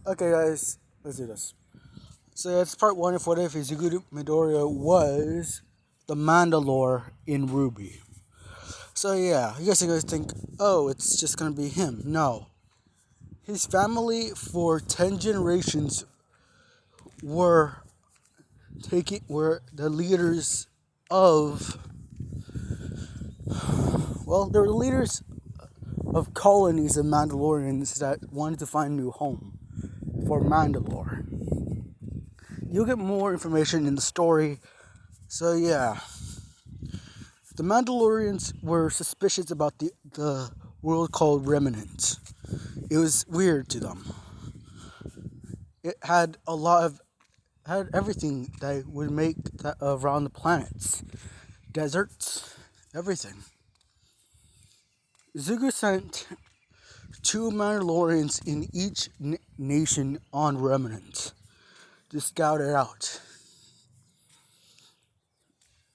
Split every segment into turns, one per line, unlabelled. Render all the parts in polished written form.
Okay, guys, let's do this. So that's part one of what if Izuku Midoriya was the Mandalore in Ruby. So yeah, I guess you guys think, oh, it's just gonna be him. No, his family for 10 generations were were the leaders of they were the leaders of colonies of Mandalorians that wanted to find a new home for Mandalore. You'll get more information in the story. So yeah, the Mandalorians were suspicious about the world called Remnant. It was weird to them. It had a lot of had everything that would make that around the planets, deserts, everything. Zugu sent two Mandalorians in each nation on Remnant to scout it out.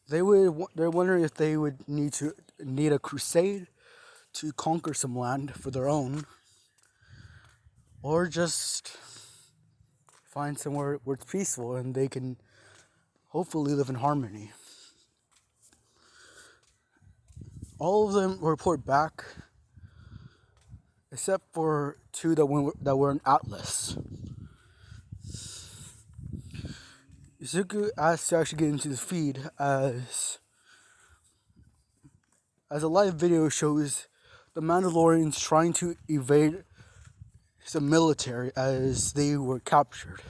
They're wondering if they would need a crusade to conquer some land for their own, or just find somewhere where it's peaceful and they can hopefully live in harmony. All of them report back, except for two that were in Atlas. Izuku asked to actually get into the feed as a live video shows the Mandalorians trying to evade the military as they were captured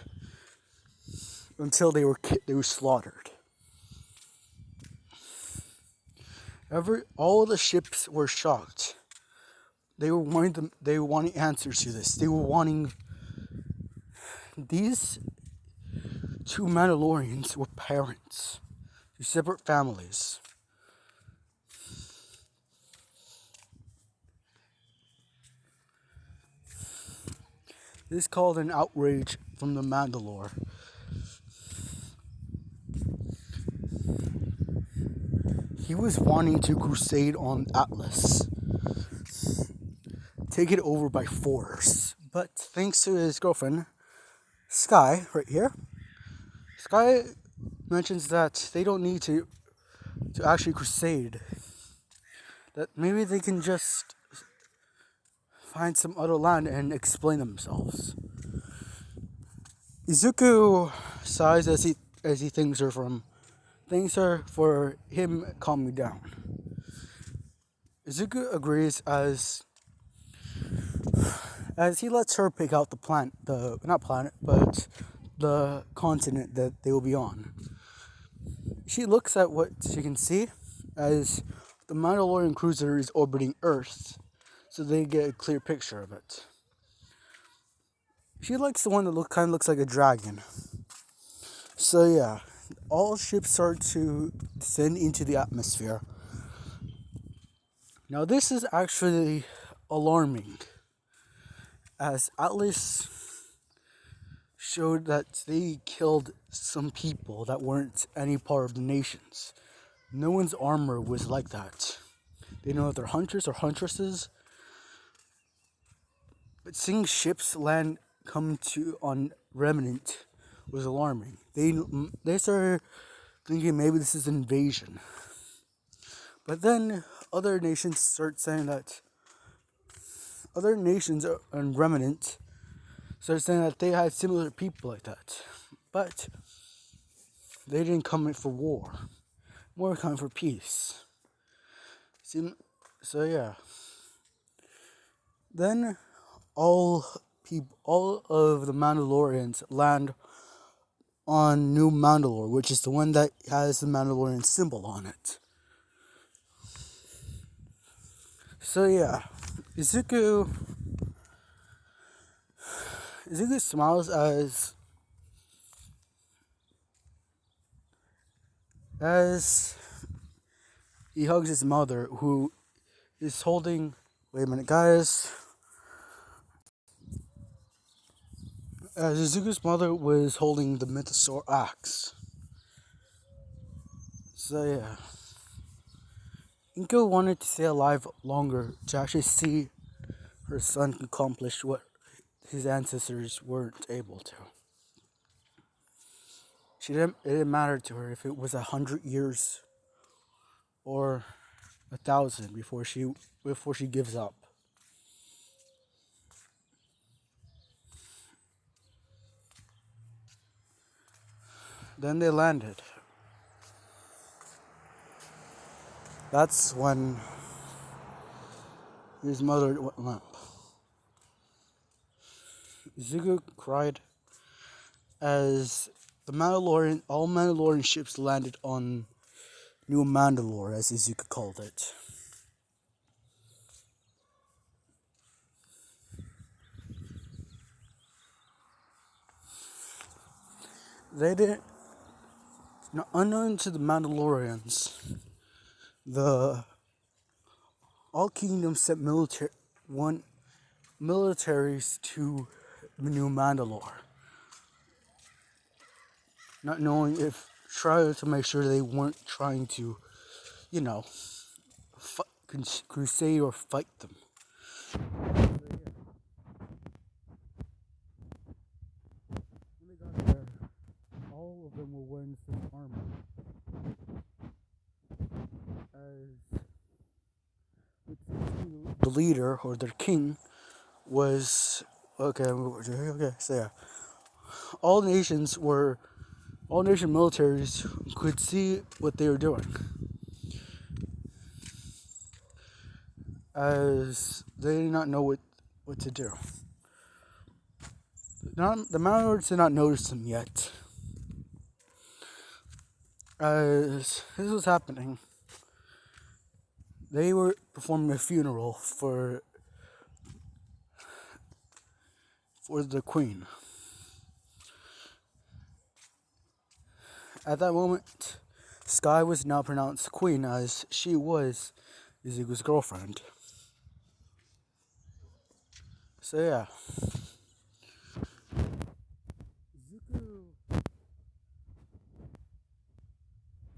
until they were slaughtered. All the ships were shocked. They were wanting answers to this. They were wanting these two Mandalorians were parents to separate families. This caused an outrage from the Mandalore. He was wanting to crusade on Atlas, take it over by force. But thanks to his girlfriend, Sky, right here, Sky mentions that they don't need to actually crusade. That maybe they can just find some other land and explain themselves. Izuku sighs as he thanks her for him calming down. Izuku agrees as he lets her pick out the continent that they will be on. She looks at what she can see as the Mandalorian cruiser is orbiting Earth, so they get a clear picture of it. She likes the one that kind of looks like a dragon. So yeah, all ships start to descend into the atmosphere. Now this is actually alarming, as Atlas showed that they killed some people that weren't any part of the nations. No one's armor was like that. They know if they're hunters or huntresses. But seeing ships come to on Remnant was alarming. They started thinking maybe this is an invasion. But then other nations start saying that other nations and Remnant started saying that they had similar people like that. But they didn't come in for war. More coming for peace. So yeah. Then all of the Mandalorians land on New Mandalore, which is the one that has the Mandalorian symbol on it. So yeah, Izuku smiles as he hugs his mother, who is holding. Wait a minute, guys. As Izuku's mother was holding the Mythosaur axe. So yeah, Inko wanted to stay alive longer to actually see her son accomplish what his ancestors weren't able to. It didn't matter to her if it was 100 years or 1,000 before she gives up. Then they landed. That's when his mother went limp. Zuko cried as all Mandalorian ships landed on New Mandalore, as Izuka called it. They didn't, unknown to the Mandalorians, all kingdoms sent militaries to New Mandalore, not knowing if trying to make sure they weren't trying to, crusade or fight them. When they got there, all of them were wearing the same armor. As the leader or their king was okay. So yeah, all nation militaries could see what they were doing, as they did not know what to do. The Mandalorians did not notice them yet. As this was happening, they were performing a funeral for the queen. At that moment, Sky was now pronounced queen, as she was Izuku's girlfriend. So yeah.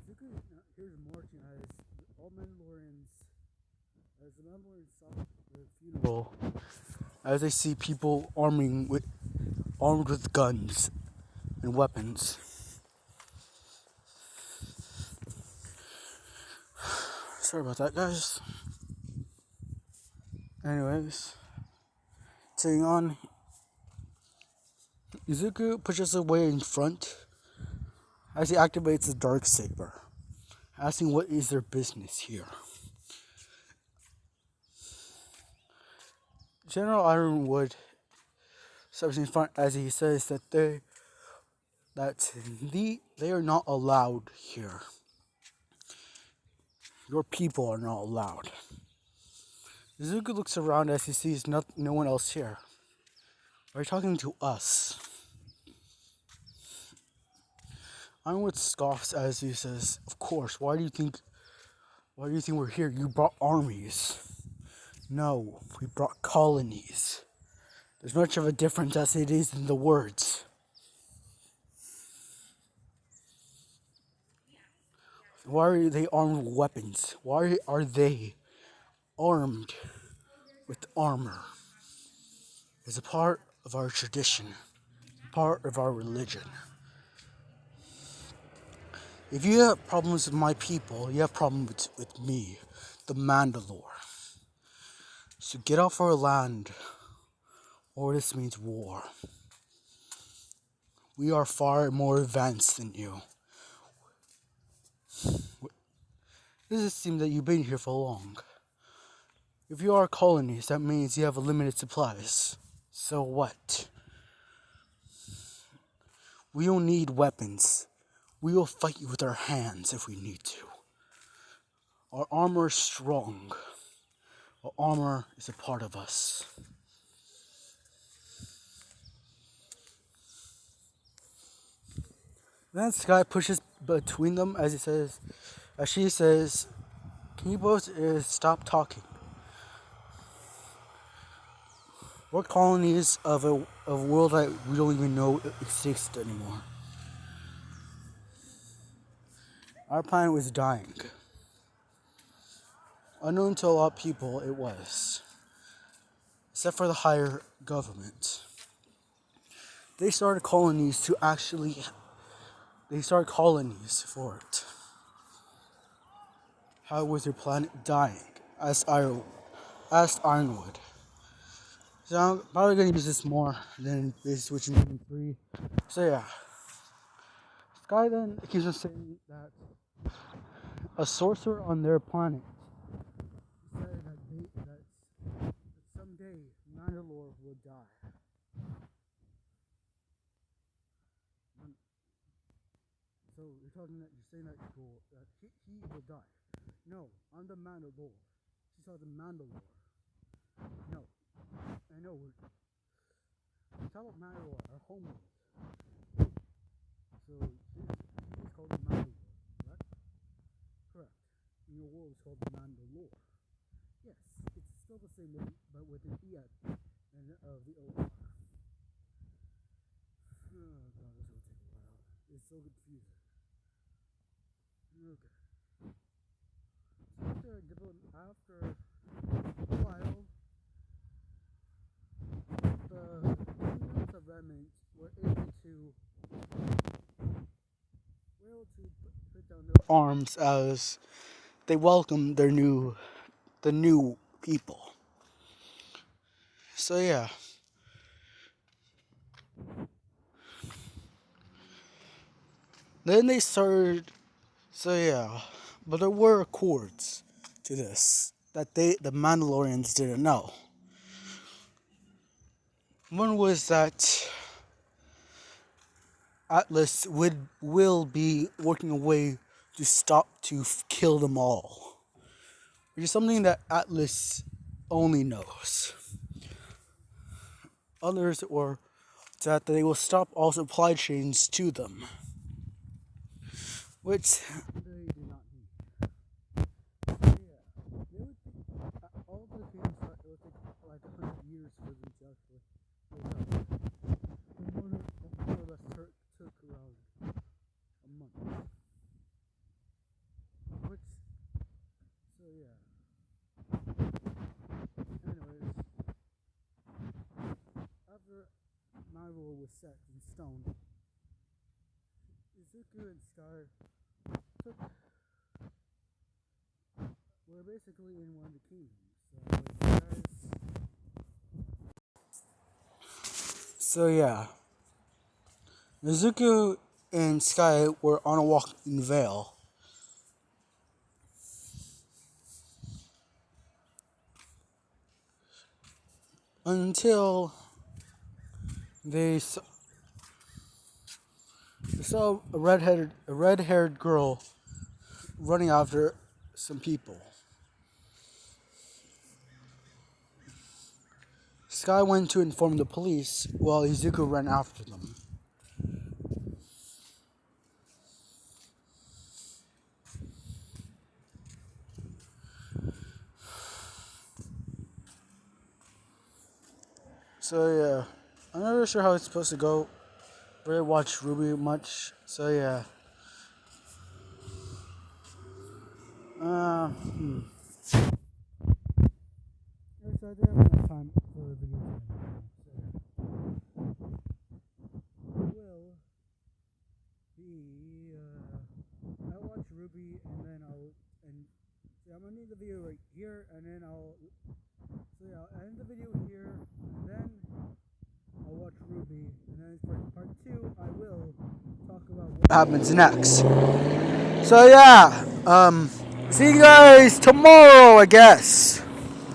Zuko here's marching as all Mandalorians, as the Mandalorians saw the funeral, as they see people armed with guns and weapons. Sorry about that, guys. Anyways, taking on, Izuku pushes away in front as he activates the dark saber, asking what is their business here. General Ironwood steps in front as he says that they are not allowed here. Your people are not allowed. Izuku looks around as he sees no one else here. Are you talking to us? Ironwood scoffs as he says, "Of course. Why do you think we're here? You brought armies." "No, we brought colonies. There's much of a difference as it is in the words." Why are they armed with weapons? Why are they armed with armor? It's a part of our tradition, part of our religion. If you have problems with my people, you have problems with me, the Mandalore. So get off our land, or this means war. We are far more advanced than you. It seems that you've been here for long. If you are colonies, that means you have a limited supplies. So what? We don't need weapons. We will fight you with our hands if we need to. Our armor is strong. Our armor is a part of us. Then Sky pushes between them as she says, "Can you both stop talking? We're colonies of a world that we don't even know exists anymore. Our planet was dying. Unknown to a lot of people, it was. Except for the higher government. they started colonies to actually. They started colonies for it. How was your planet dying? Asked Ironwood. So I'm probably gonna use this more than base switching 3. So yeah. Sky then keeps on saying that a sorcerer on their planet said that someday Mand'alor will die. So you're saying that he will die. No, I'm the mand'alor. She saw the mand'alor. No, I know. We're talking about mand'alor, our homeworld. So he's called the mand'alor, correct? Correct. And your world is called the mand'alor. Yes, it's still the same name, but with an E at and the O. Oh god, this will take a while. It's so confusing. Okay. After a while, the humans of Remnant were able to put down their arms as they welcomed the new people. So yeah. Then they started. So yeah, but there were accords to this that the Mandalorians didn't know. One was that Atlas will be working a way to kill them all, which is something that Atlas only knows. Others were that they will stop all supply chains to them, which they do not need. So yeah, all the things that it would take like 100 years for them to actually build up. More or less took around a month. Which, so yeah. Anyways, after my rule was set in stone, Izuku and Sky were basically in one of the kingdoms. So yeah. Izuku and Sky were on a walk in Vale. Until they saw a red-haired girl running after some people. Sky went to inform the police while Izuku ran after them. So yeah, I'm not really sure how it's supposed to go. I really watch RWBY much, so yeah. So I didn't have enough time for the video game. Will be I'll watch RWBY and then I'm gonna end the video right here and then I'll end the video here and then I'll watch RWBY and then for part 2 I will talk about what happens next. So yeah, see you guys tomorrow, I guess.